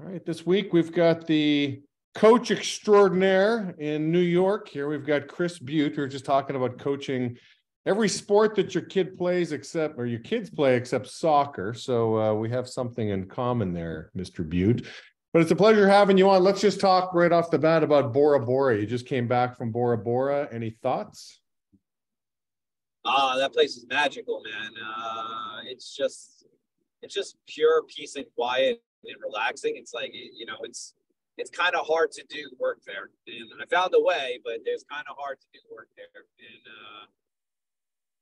All right, this week we've got the coach extraordinaire in New York. Here we've got Chris Bute. We were just talking about coaching every sport that your kid plays or your kids play except soccer. So we have something in common there, Mr. Bute. But it's a pleasure having you on. Let's just talk right off the bat about Bora Bora. You just came back from Bora Bora. Any thoughts? That place is magical, man. It's just pure peace and quiet and relaxing. It's like, it's kind of hard to do work there. And I found a way, but it's kind of hard to do work there. And,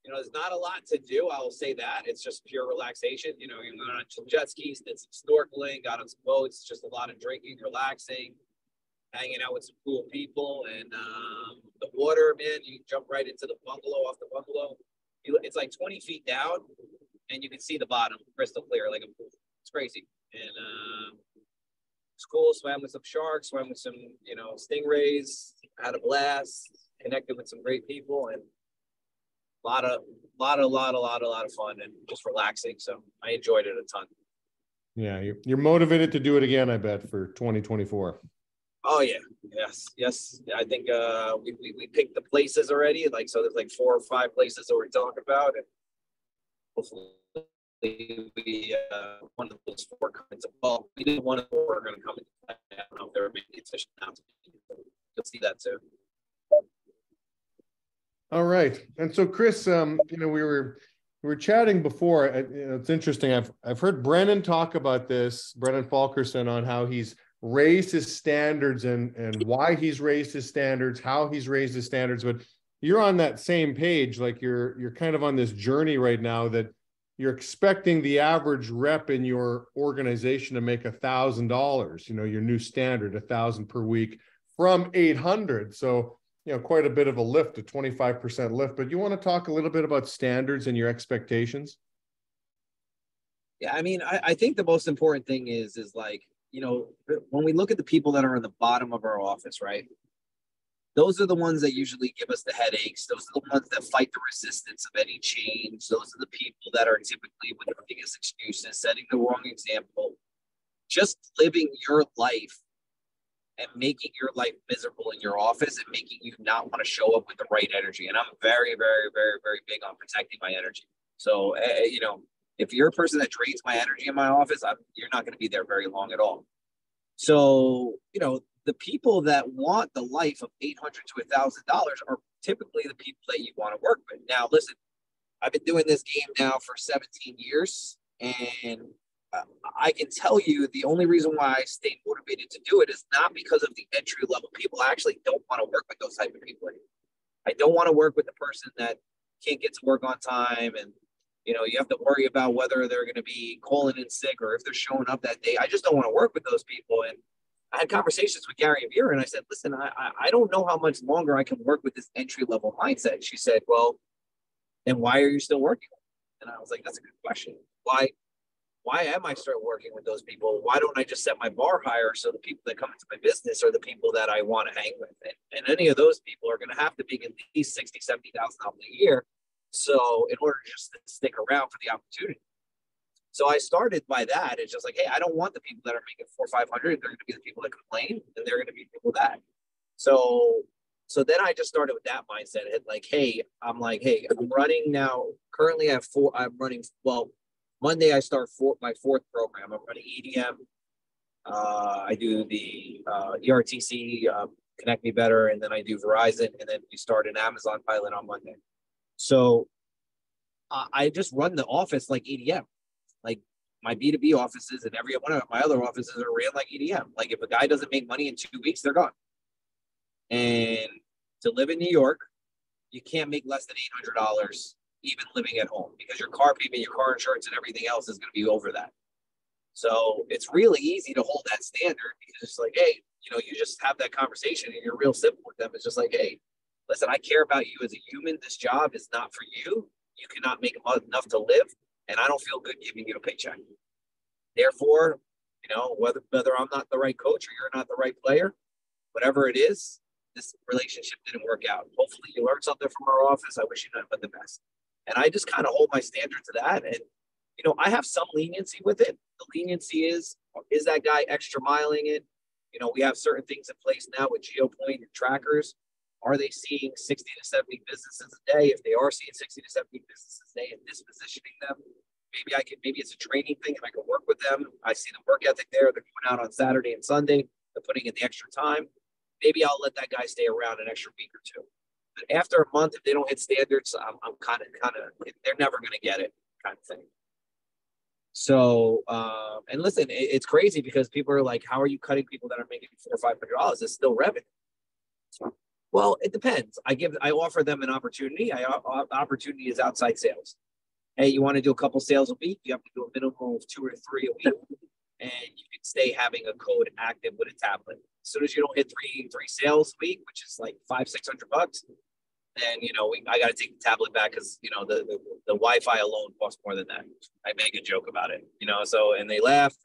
there's not a lot to do. I will say that. It's just pure relaxation. You went on some jet skis, did some snorkeling, got on some boats, just a lot of drinking, relaxing, hanging out with some cool people. And the water, man, you jump right into the bungalow, off the bungalow. It's like 20 feet down, and you can see the bottom crystal clear, like a pool. It's crazy. And it's cool. Swam with some sharks, swam with some, stingrays, had a blast, connected with some great people, and a lot of fun and just relaxing. So I enjoyed it a ton. Yeah, you're motivated to do it again, I bet, for 2024. Oh yeah, yes. I think we picked the places already. So there's like 4 or 5 places that we're talking about, and hopefully we one of those 4 come into. Well, we did one of the 4 are going to come into play. I don't know if they're making the official announcement. You'll see that too. All right, and so Chris, we were chatting before. It's interesting. I've heard Brennan talk about this, Brennan Falkerson, on how he's raised his standards and why he's raised his standards, how he's raised his standards. But you're on that same page. Like you're kind of on this journey right now that you're expecting the average rep in your organization to make $1,000. Your new standard, 1,000 per week from 800. So quite a bit of a lift, a 25% lift. But you want to talk a little bit about standards and your expectations? Yeah, I mean, I think the most important thing is like, when we look at the people that are in the bottom of our office, right? Those are the ones that usually give us the headaches. Those are the ones that fight the resistance of any change. Those are the people that are typically with the biggest excuses, setting the wrong example, just living your life and making your life miserable in your office and making you not want to show up with the right energy. And I'm very, very, very, very big on protecting my energy. So, if you're a person that drains my energy in my office, you're not going to be there very long at all. So, the people that want the life of $800 to $1,000 are typically the people that you want to work with. Now, listen, I've been doing this game now for 17 years, and I can tell you the only reason why I stay motivated to do it is not because of the entry level people. I actually don't want to work with those type of people anymore. I don't want to work with the person that can't get to work on time, and you have to worry about whether they're going to be calling in sick or if they're showing up that day. I just don't want to work with those people. And I had conversations with Gary and Vera, and I said, listen, I don't know how much longer I can work with this entry level mindset. She said, well, then why are you still working? And I was like, that's a good question. Why am I still working with those people? Why don't I just set my bar higher so the people that come into my business are the people that I want to hang with? And any of those people are going to have to make at least $60,000, $70,000 a year. So in order to just stick around for the opportunity. So I started by that. It's just like, hey, I don't want the people that are making $400 or $500. They're going to be the people that complain, and they're going to be people that. So then I just started with that mindset. I'm running now. Currently, I'm running. Well, Monday I start my 4th program. I'm running EDM. I do the ERTC, Connect Me Better, and then I do Verizon, and then we start an Amazon pilot on Monday. So I just run the office like EDM. Like my B2B offices and every one of my other offices are ran like EDM. Like if a guy doesn't make money in 2 weeks, they're gone. And to live in New York, you can't make less than $800 even living at home, because your car payment, your car insurance, and everything else is going to be over that. So it's really easy to hold that standard, because it's like, hey, you just have that conversation and you're real simple with them. It's just like, hey, listen, I care about you as a human. This job is not for you. You cannot make enough to live, and I don't feel good giving you a paycheck. Therefore, whether I'm not the right coach or you're not the right player, whatever it is, this relationship didn't work out. Hopefully you learned something from our office. I wish you nothing but the best. And I just kind of hold my standard to that. And, I have some leniency with it. The leniency is that guy extra miling it? We have certain things in place now with GeoPoint and trackers. Are they seeing 60 to 70 businesses a day? If they are seeing 60 to 70 businesses a day and dispositioning them, maybe it's a training thing and I can work with them. I see the work ethic there. They're going out on Saturday and Sunday. They're putting in the extra time. Maybe I'll let that guy stay around an extra week or two. But after a month, if they don't hit standards, I'm kind of, they're never going to get it kind of thing. So, and listen, it's crazy because people are like, how are you cutting people that are making $400 or $500? It's still revenue. Well, it depends. I offer them an opportunity. Opportunity is outside sales. Hey, you want to do a couple sales a week? You have to do a minimum of 2 or 3 a week, and you can stay having a code active with a tablet. As soon as you don't hit three sales a week, which is like $500-600, then I got to take the tablet back because the Wi-Fi alone costs more than that. I make a joke about it, So and they laughed.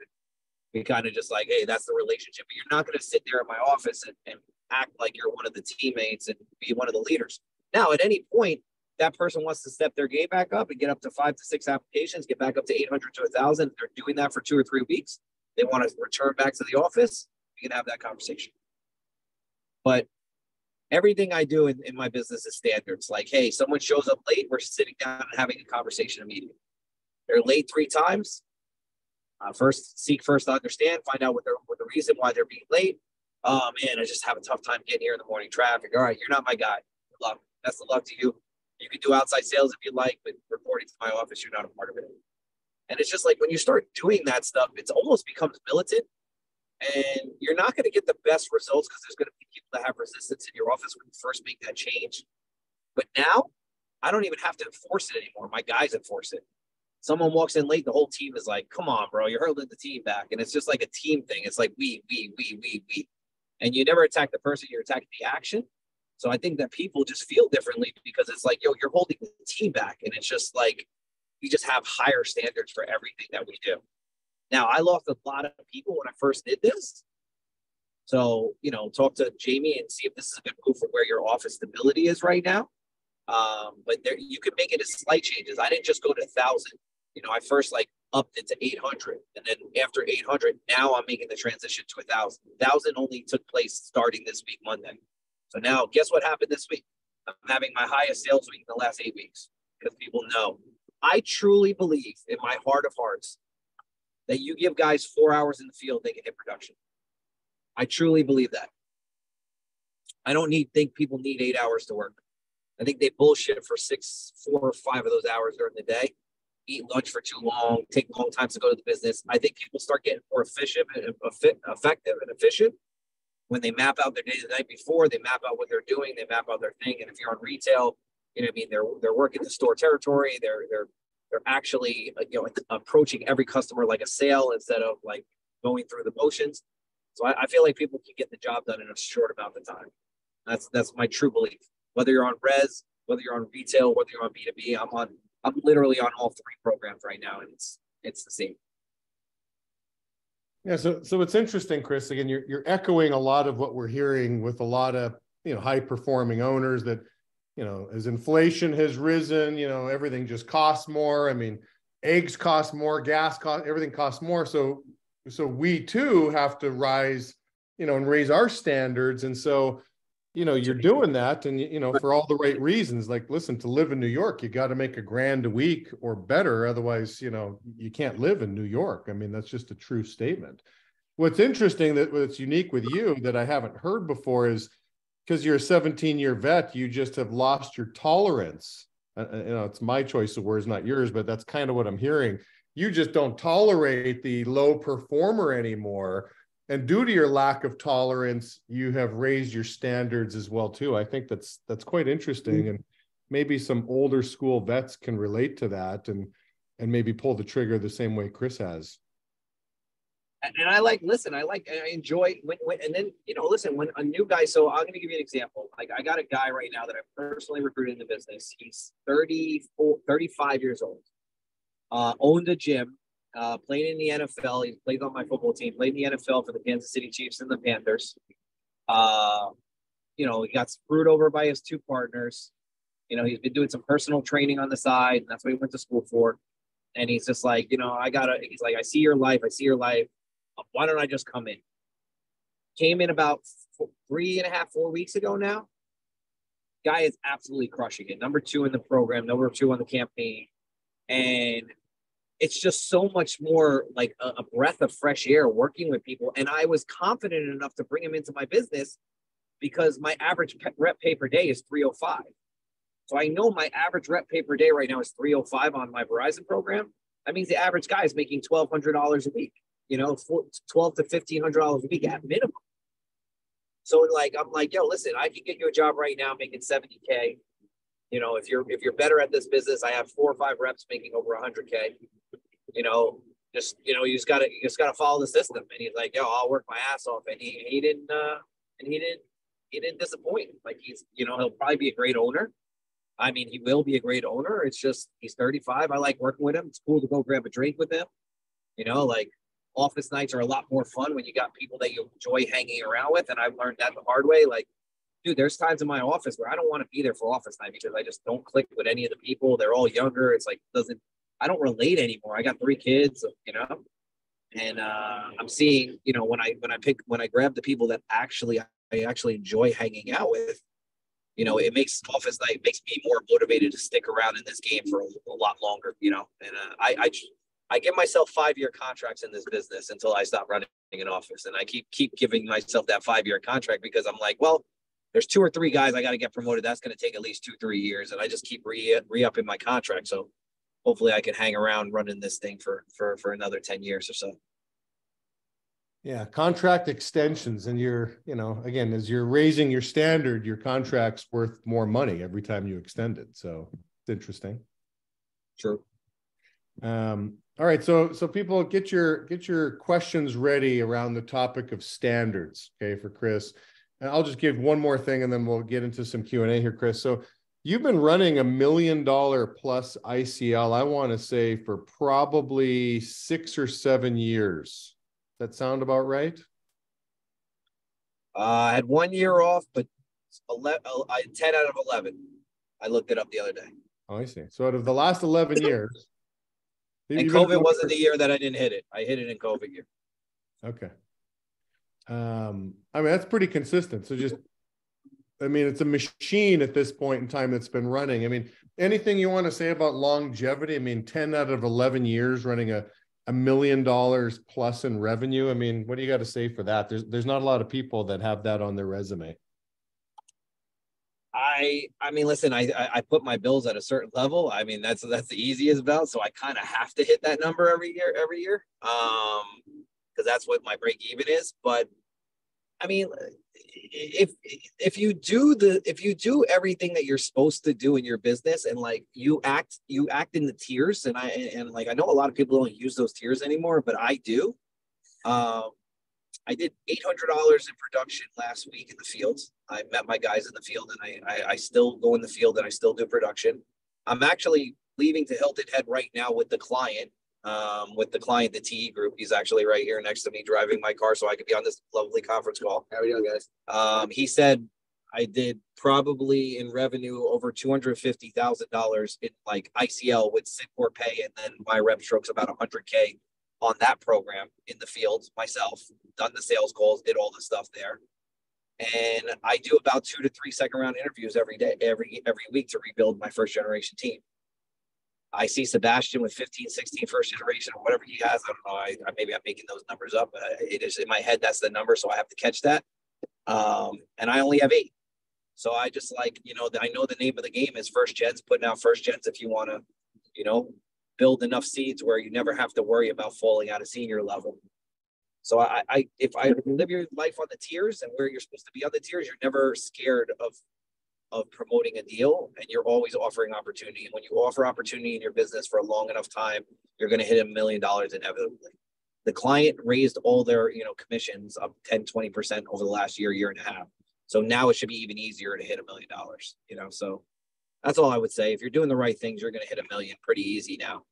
We kind of just like, hey, that's the relationship. But you're not going to sit there in my office and act like you're one of the teammates and be one of the leaders. Now, at any point, that person wants to step their game back up and get up to 5 to 6 applications, get back up to 800 to 1,000. They're doing that for 2 or 3 weeks. They want to return back to the office. We can have that conversation. But everything I do in my business is standards. Like, hey, someone shows up late, we're sitting down and having a conversation immediately. They're late 3 times. First to understand, find out what the reason why they're being late. Oh man, I just have a tough time getting here in the morning traffic. All right, you're not my guy. Good luck. Best of luck to you. You can do outside sales if you like, but reporting to my office, you're not a part of it. And it's just like when you start doing that stuff, it almost becomes militant. And you're not going to get the best results because there's going to be people that have resistance in your office when you first make that change. But now, I don't even have to enforce it anymore. My guys enforce it. Someone walks in late, the whole team is like, come on, bro, you're hurling the team back. And it's just like a team thing. It's like we. And you never attack the person, you're attacking the action. So I think that people just feel differently because it's like, yo, you're holding the team back. And it's just like, we just have higher standards for everything that we do. Now, I lost a lot of people when I first did this. So, talk to Jamie and see if this is a good move for where your office stability is right now. But there, you could make it as slight changes. I didn't just go to 1,000. I first upped it to 800. And then after 800, now I'm making the transition to 1,000. 1,000 only took place starting this week, Monday. So now guess what happened this week? I'm having my highest sales week in the last 8 weeks because people know. I truly believe in my heart of hearts that you give guys 4 hours in the field, they can hit production. I truly believe that. I don't think people need 8 hours to work. I think they bullshit for 4 or 5 of those hours during the day, eat lunch for too long, take long times to go to the business. I think people start getting more efficient and effective and efficient when they map out their day the night before, they map out what they're doing, they map out their thing. And if you're on retail, they're working the store territory, they're actually approaching every customer like a sale instead of like going through the motions. So I feel like people can get the job done in a short amount of time. That's my true belief. Whether you're on res, whether you're on retail, whether you're on B2B, I'm literally on all 3 programs right now, and it's the same. Yeah, so it's interesting, Chris. Again, you're echoing a lot of what we're hearing with a lot of high performing owners that as inflation has risen, everything just costs more. I mean, eggs cost more, gas cost, everything costs more. So we too have to rise, and raise our standards. And so you're doing that, and for all the right reasons. Like, listen, to live in New York, you got to make $1,000 a week or better. Otherwise, you can't live in New York. I mean, that's just a true statement. What's interesting, what's unique with you that I haven't heard before is because you're a 17-year vet, you just have lost your tolerance. It's my choice of words, not yours, but that's kind of what I'm hearing. You just don't tolerate the low performer anymore. And due to your lack of tolerance, you have raised your standards as well too. I think that's quite interesting, and maybe some older school vets can relate to that and maybe pull the trigger the same way Chris has. And I enjoy when and then listen, when a new guy. So I'm going to give you an example. Like, I got a guy right now that I personally recruited in the business. He's 35 years old. Owned a gym. Played in the NFL. He played on my football team. Played in the NFL for the Kansas City Chiefs and the Panthers. He got screwed over by his 2 partners. He's been doing some personal training on the side, and that's what he went to school for. And he's just like, you know, he's like, I see your life. I see your life. Why don't I just come in? Came in about 3.5, 4 weeks ago now. Guy is absolutely crushing it. Number 2 in the program, number 2 on the campaign. And it's just so much more like a breath of fresh air working with people. And I was confident enough to bring him into my business because my average rep pay per day is 305. So I know my average rep pay per day right now is 305 on my Verizon program. That means the average guy is making $1,200 a week, you know, $1,200 to $1,500 a week at minimum. So like, I'm like, yo, listen, I can get you a job right now making 70K. You know, if you're better at this business, I have 4 or 5 reps making over 100K. You know, you just gotta follow the system. And he's like, yo, I'll work my ass off. And he didn't disappoint. Like he'll probably be a great owner. I mean, he will be a great owner. It's just he's 35. I like working with him. It's cool to go grab a drink with him. You know, like office nights are a lot more fun when you got people that you enjoy hanging around with. And I've learned that the hard way. Like, dude, there's times in my office where I don't want to be there for office night because I just don't click with any of the people. They're all younger. It's like I don't relate anymore. I got 3 kids, you know, and I'm seeing, you know, when I grab the people that I actually enjoy hanging out with, you know, it makes office night makes me more motivated to stick around in this game for a lot longer, you know. And I give myself 5-year contracts in this business until I stop running an office, and I keep giving myself that 5-year contract because I'm like, well, there's 2 or 3 guys I got to get promoted. That's going to take at least 2-3 years, and I just keep re-upping my contract. So hopefully I can hang around running this thing for another 10 years or so. Yeah, contract extensions, and again, as you're raising your standard, your contract's worth more money every time you extend it. So it's interesting. True. All right, so people get your questions ready around the topic of standards, okay, for Chris. And I'll just give one more thing, and then we'll get into some Q&A here, Chris. So you've been running $1 million plus ICL, I want to say, for probably 6 or 7 years. That sound about right? I had 1 year off, but 10 out of 11. I looked it up the other day. Oh, I see. So out of the last 11 years. And COVID wasn't the year that I didn't hit it. I hit it in COVID year. Okay. I mean, that's pretty consistent. So it's a machine at this point in time that's been running. I mean, anything you want to say about longevity? I mean, 10 out of 11 years running $1 million plus in revenue. I mean, what do you got to say for that? There's not a lot of people that have that on their resume. I mean, listen, I put my bills at a certain level. I mean, that's the easiest belt. So I kind of have to hit that number every year. Because that's what my break even is. But I mean, if you do everything that you're supposed to do in your business, and like you act in the tiers, and like I know a lot of people don't use those tiers anymore, but I do. I did $800 in production last week in the field. I met my guys in the field, and I still go in the field and I still do production. I'm actually leaving to Hilton Head right now with the client, the TE group. He's actually right here next to me driving my car so I could be on this lovely conference call. How are we doing, guys? He said I did probably in revenue over $250,000 in like ICL with Sincor pay, and then my rep strokes about 100K on that program in the field myself, done the sales calls, did all the stuff there. And I do about 2 to 3 second round interviews every day, every week to rebuild my first generation team. I see Sebastian with 15, 16 first generation or whatever he has. I don't know. Maybe I'm making those numbers up. It is in my head. That's the number. So I have to catch that. And I only have 8. So I just I know the name of the game is first gens, putting out first gens if you want to, build enough seeds where you never have to worry about falling out of senior level. So if I live your life on the tiers and where you're supposed to be on the tiers, you're never scared of promoting a deal, and you're always offering opportunity. And when you offer opportunity in your business for a long enough time, you're going to hit $1 million inevitably. The client raised all their, commissions up 10, 20% over the last year and a half. So now it should be even easier to hit $1 million, so that's all I would say. If you're doing the right things, you're going to hit $1 million pretty easy now.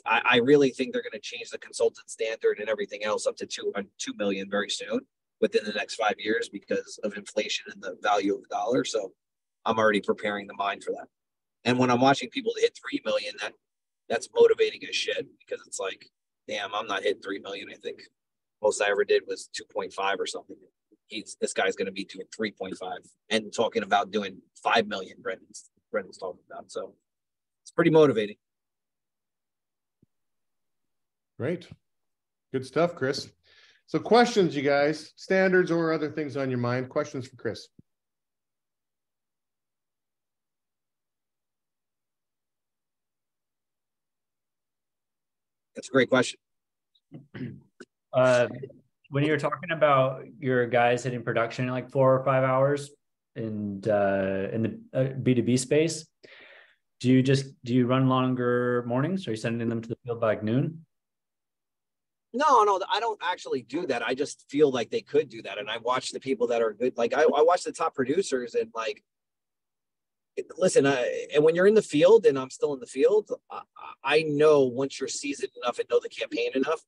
I really think they're going to change the consultant standard and everything else up to 2 million very soon within the next 5 years because of inflation and the value of the dollar. So I'm already preparing the mind for that. And when I'm watching people hit 3 million, That's motivating as shit, because it's like, damn, I'm not hitting 3 million. I think most I ever did was 2.5 or something. This guy's going to be doing 3.5 and talking about doing 5 million. Brendan's talking about. So it's pretty motivating. Great. Good stuff, Chris. So questions, you guys, standards or other things on your mind. Questions for Chris. That's a great question. When you're talking about your guys hitting production in like 4 or 5 hours in the B2B space, do you run longer mornings? Or are you sending them to the field by like noon? No, I don't actually do that. I just feel like they could do that. And I watch the people that are good. Like I watch the top producers, and like, listen, and when you're in the field, and I'm still in the field, I know once you're seasoned enough and know the campaign enough,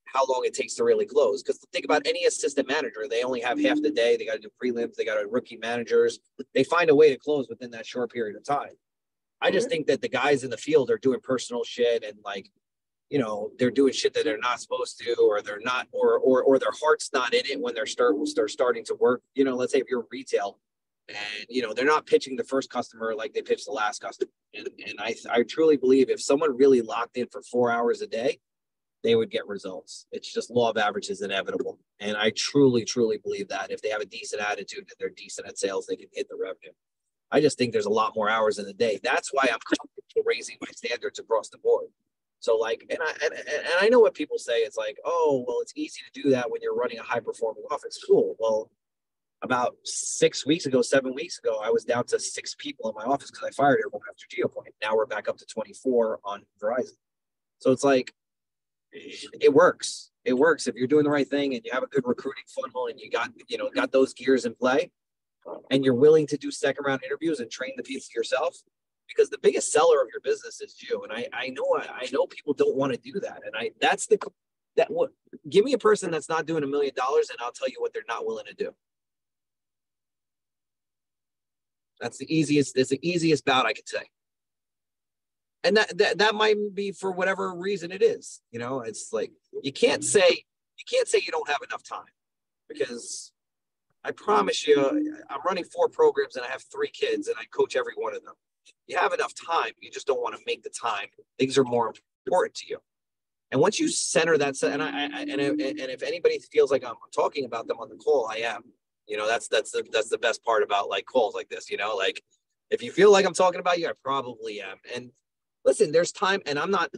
how long it takes to really close. Because think about any assistant manager, they only have half the day. They got to do prelims. They got to rookie managers. They find a way to close within that short period of time. I just think that the guys in the field are doing personal shit, and like, you know, they're doing shit that they're not supposed to, or they're not, or their heart's not in it when they're starting to work. You know, let's say if you're retail, and you know they're not pitching the first customer like they pitched the last customer. And I truly believe if someone really locked in for 4 hours a day, they would get results. It's just law of averages inevitable. And I truly believe that if they have a decent attitude and they're decent at sales, they can hit the revenue. I just think there's a lot more hours in the day. That's why I'm comfortable raising my standards across the board. So like, and I know what people say. It's like, oh, well, it's easy to do that when you're running a high performing office. Cool. Well, about 7 weeks ago, I was down to 6 people in my office because I fired everyone after GeoPoint. Now we're back up to 24 on Verizon. So it's like, it works. It works if you're doing the right thing and you have a good recruiting funnel and you got those gears in play, and you're willing to do second round interviews and train the people yourself. Because the biggest seller of your business is you. And I know people don't want to do that. And give me a person that's not doing $1 million and I'll tell you what they're not willing to do. That's the easiest bout I could say. And that might be for whatever reason it is. You know, it's like, you can't say you don't have enough time, because I promise you, I'm running 4 programs and I have 3 kids and I coach every one of them. You have enough time. You just don't want to make the time. Things are more important to you. And once you center that, and if anybody feels like I'm talking about them on the call, I am. You know, that's the best part about like calls like this. You know, like if you feel like I'm talking about you, I probably am. And listen, there's time, and I'm not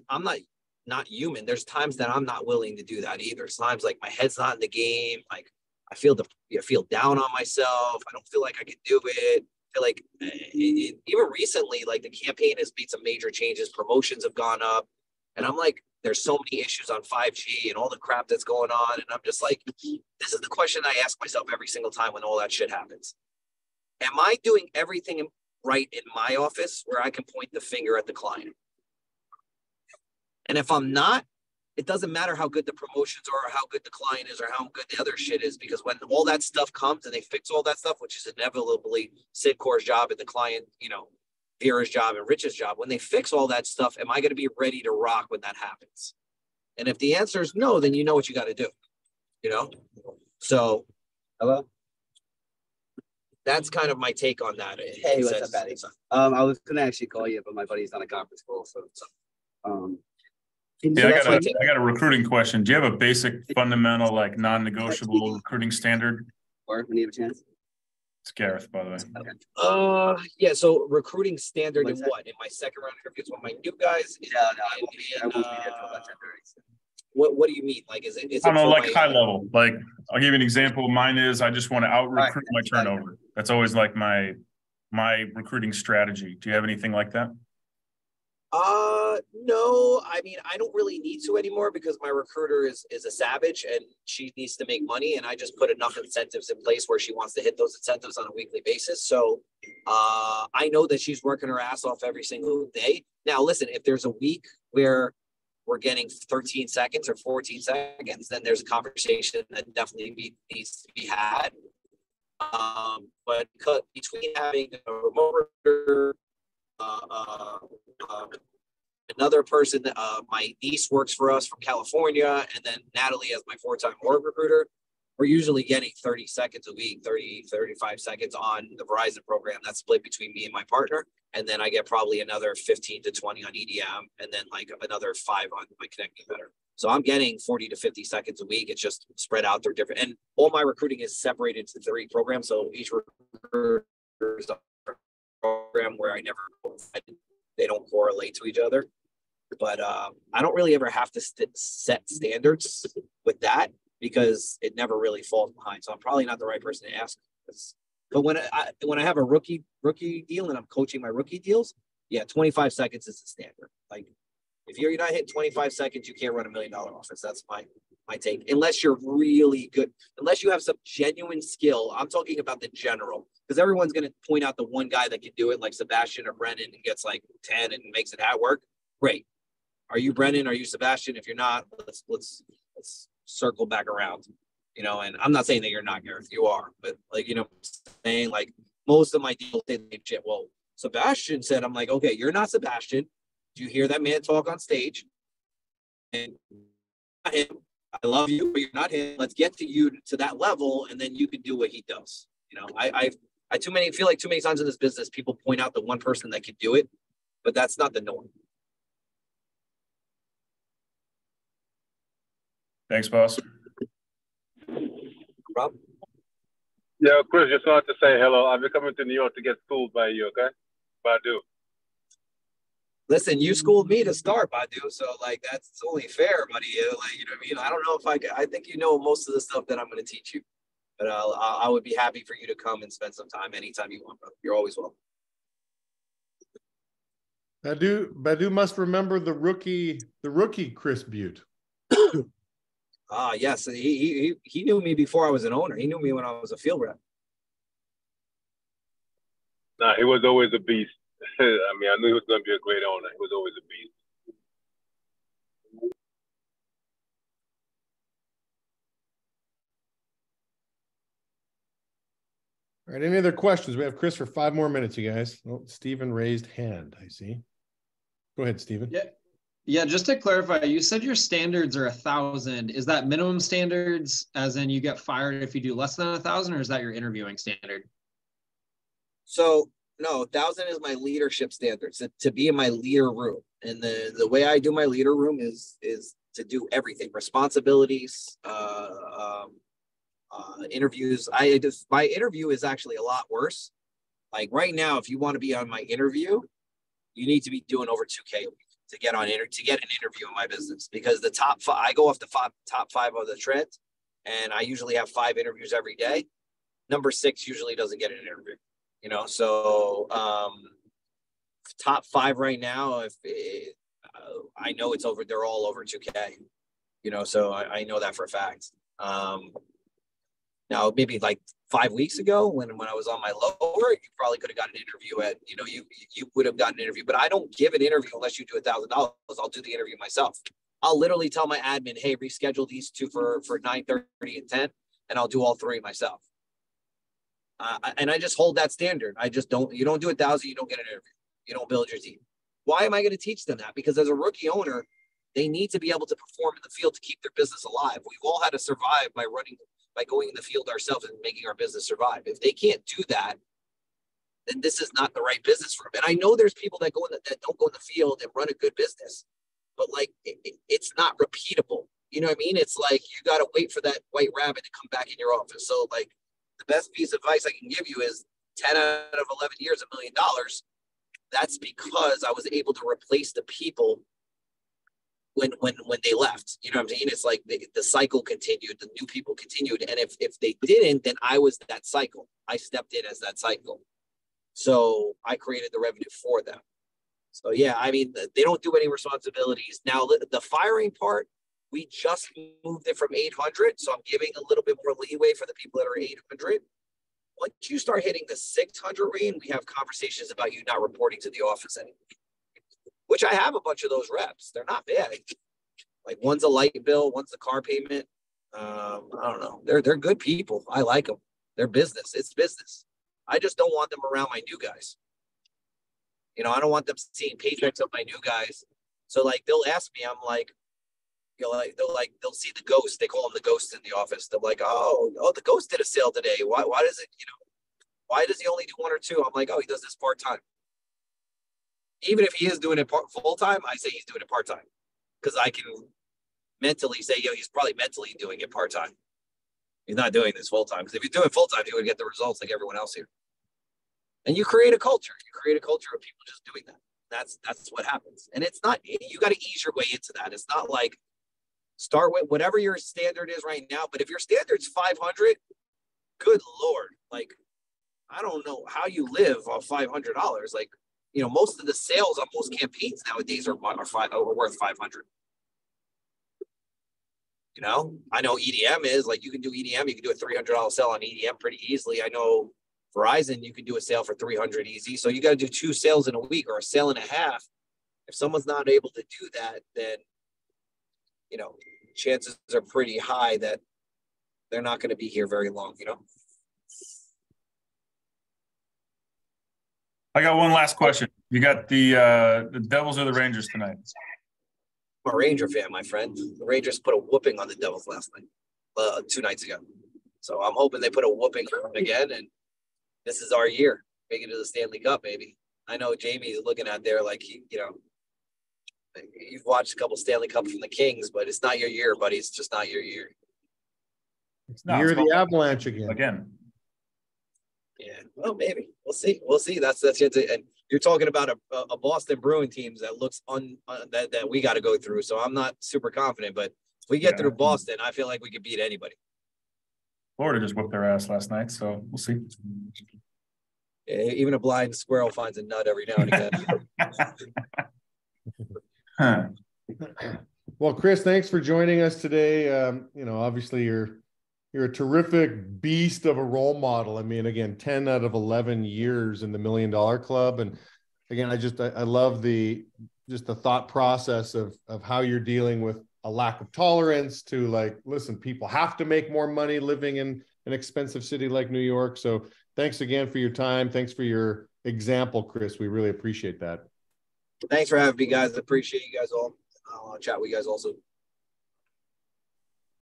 human. There's times that I'm not willing to do that either. Sometimes like my head's not in the game. Like I feel down on myself. I don't feel like I can do it. I feel like even recently, like the campaign has made some major changes. Promotions have gone up, and I'm like, there's so many issues on 5G and all the crap that's going on. And I'm just like, this is the question I ask myself every single time when all that shit happens. Am I doing everything right in my office where I can point the finger at the client? And if I'm not, it doesn't matter how good the promotions are, or how good the client is, or how good the other shit is, because when all that stuff comes and they fix all that stuff, which is inevitably Sid Core's job and the client, you know, Vera's job and Rich's job, when they fix all that stuff, am I going to be ready to rock when that happens? And if the answer is no, then you know what you got to do, you know? So, hello? That's kind of my take on that. Hey, what's up, Patty? I was going to actually call you, but my buddy's on a conference call, so yeah, I got a recruiting question. Do you have a basic, fundamental, like non-negotiable recruiting standard? Or when you have a chance? It's Gareth, by the way. Okay. Yeah. So recruiting standard in what? In my second round interviews with my new guys? I won't be there till about 10:30. What do you mean? Like, is it? I don't know, like high level. Like, I'll give you an example. Mine is I just want to out-recruit my turnover. That's always like my recruiting strategy. Do you have anything like that? No, I mean, I don't really need to anymore, because my recruiter is a savage and she needs to make money, and I just put enough incentives in place where she wants to hit those incentives on a weekly basis. So I know that she's working her ass off every single day. Now, listen, if there's a week where we're getting 13 seconds or 14 seconds, then there's a conversation that definitely needs to be had. But between having a remote recruiter, Another person, my niece works for us from California, and then Natalie as my 4-time org recruiter. We're usually getting 30 seconds a week, 30, 35 seconds on the Verizon program. That's split between me and my partner. And then I get probably another 15 to 20 on EDM, and then like another 5 on my Connect Me Better. So I'm getting 40 to 50 seconds a week. It's just spread out. They're different. And all my recruiting is separated to 3 programs. So each recruiter is a program where they don't correlate to each other. But I don't really ever have to set standards with that, because it never really falls behind. So I'm probably not the right person to ask. But when I have a rookie deal and I'm coaching my rookie deals, yeah, 25 seconds is the standard. Like if you're not hitting 25 seconds, you can't run $1 million offense. That's my take. Unless you're really good, unless you have some genuine skill. I'm talking about the general, because everyone's going to point out the one guy that can do it, like Sebastian or Brennan, and gets like 10 and makes it work. Great. Are you Brennan? Are you Sebastian? If you're not, let's circle back around, you know. And I'm not saying that you're not, Gareth, you are, but like, you know, saying like most of my deals say the shit. Well, Sebastian said, I'm like, okay, you're not Sebastian. Do you hear that man talk on stage? And him, I love you, but you're not him. Let's get to you to that level, and then you can do what he does. You know, I feel like too many times in this business, people point out the one person that can do it, but that's not the norm. Thanks, boss. Rob? Yeah, Chris, just wanted to say hello. I'll be coming to New York to get schooled by you, okay? Badu. Listen, you schooled me to start, Badu, so like that's only fair, buddy. Like, you know what I mean? I don't know if I think you know most of the stuff that I'm going to teach you, but I would be happy for you to come and spend some time anytime you want, brother. You're always welcome. Badu must remember the rookie Chris Bute. Yes, he knew me before I was an owner. He knew me when I was a field rep. Nah, he was always a beast. I mean, I knew he was going to be a great owner. He was always a beast. All right, any other questions? We have Chris for 5 more minutes, you guys. Oh, Stephen raised hand, I see. Go ahead, Stephen. Yeah, just to clarify, you said your standards are 1,000. Is that minimum standards, as in you get fired if you do less than 1,000, or is that your interviewing standard? So no, 1,000 is my leadership standards to be in my leader room. And the way I do my leader room is to do everything, responsibilities, interviews. My interview is actually a lot worse. Like right now, if you want to be on my interview, you need to be doing over 2K a week to get an interview in my business, because the top 5, I go off the top 5 of the trend, and I usually have 5 interviews every day. Number 6 usually doesn't get an interview, you know. So top 5 right now, I know it's over, they're all over 2K, you know, so I know that for a fact. Now, maybe like 5 weeks ago when I was on my lower, you probably could have gotten an interview at, you know, you would have gotten an interview, but I don't give an interview unless you do $1,000. I'll do the interview myself. I'll literally tell my admin, hey, reschedule these 2 for 9:30 and 10, and I'll do all 3 myself. And I just hold that standard. You don't do 1,000, you don't get an interview. You don't build your team. Why am I going to teach them that? Because as a rookie owner, they need to be able to perform in the field to keep their business alive. We've all had to survive by going in the field ourselves and making our business survive. If they can't do that, then this is not the right business for them. And I know there's people that don't go in the field and run a good business, but like it's not repeatable. You know what I mean? It's like you got to wait for that white rabbit to come back in your office. So like the best piece of advice I can give you is 10 out of 11 years, $1 million. That's because I was able to replace the people when they left. You know what I'm saying? It's like the cycle continued, the new people continued. And if they didn't, then I was that cycle. I stepped in as that cycle. So I created the revenue for them. So yeah, I mean, they don't do any responsibilities. Now the firing part, we just moved it from 800. So I'm giving a little bit more leeway for the people that are 800. Once you start hitting the 600 range, we have conversations about you not reporting to the office anymore. Which I have a bunch of those reps. They're not bad. Like one's a light bill, one's a car payment. I don't know. They're good people. I like them. They're business. It's business. I just don't want them around my new guys. You know, I don't want them seeing paychecks of my new guys So like they'll ask me, I'm like, they'll see the ghost. They call him the ghost in the office. They're like, oh, the ghost did a sale today. Why does it, why does he only do one or two? I'm like, oh, he does this part-time. Even if he is doing it full-time, I say he's doing it part-time because I can mentally say, he's probably mentally doing it part-time. He's not doing this full-time because if he's doing full-time, he would get the results like everyone else here. And you create a culture. You create a culture of people just doing that. That's what happens. And it's not, you got to ease your way into that. It's not like start with whatever your standard is right now. But if your standard's 500, good Lord, like, I don't know how you live on $500. Like, most of the sales on most campaigns nowadays are worth 500. I know EDM is like, you can do EDM, you can do a $300 sale on EDM pretty easily. I know Verizon, you can do a sale for 300 easy. So you got to do 2 sales in a week or a sale and a half. If someone's not able to do that, then, chances are pretty high that they're not going to be here very long, I got one last question. You got the Devils or the Rangers tonight? I'm a Ranger fan, my friend. The Rangers put a whooping on the Devils last night, 2 nights ago. So I'm hoping they put a whooping on them again, and this is our year. Make it to the Stanley Cup, baby. I know Jamie's looking out there like you've watched a couple Stanley Cups from the Kings, but it's not your year, buddy. It's just not your year. It's not. You're the Avalanche again. Yeah, well, maybe we'll see. We'll see. That's it. And you're talking about a Boston Bruin team that looks that we got to go through. So I'm not super confident, but if we get through Boston, I feel like we could beat anybody. Florida just whipped their ass last night, so we'll see. Yeah, even a blind squirrel finds a nut every now and again. Well, Chris, thanks for joining us today. Obviously you're a terrific beast of a role model. I mean, again, 10 out of 11 years in the $1 Million Club. And again, I love the thought process of how you're dealing with a lack of tolerance to like, listen, people have to make more money living in an expensive city like New York. So thanks again for your time. Thanks for your example, Chris. We really appreciate that. Thanks for having me, guys. I appreciate you guys all. I'll chat with you guys also.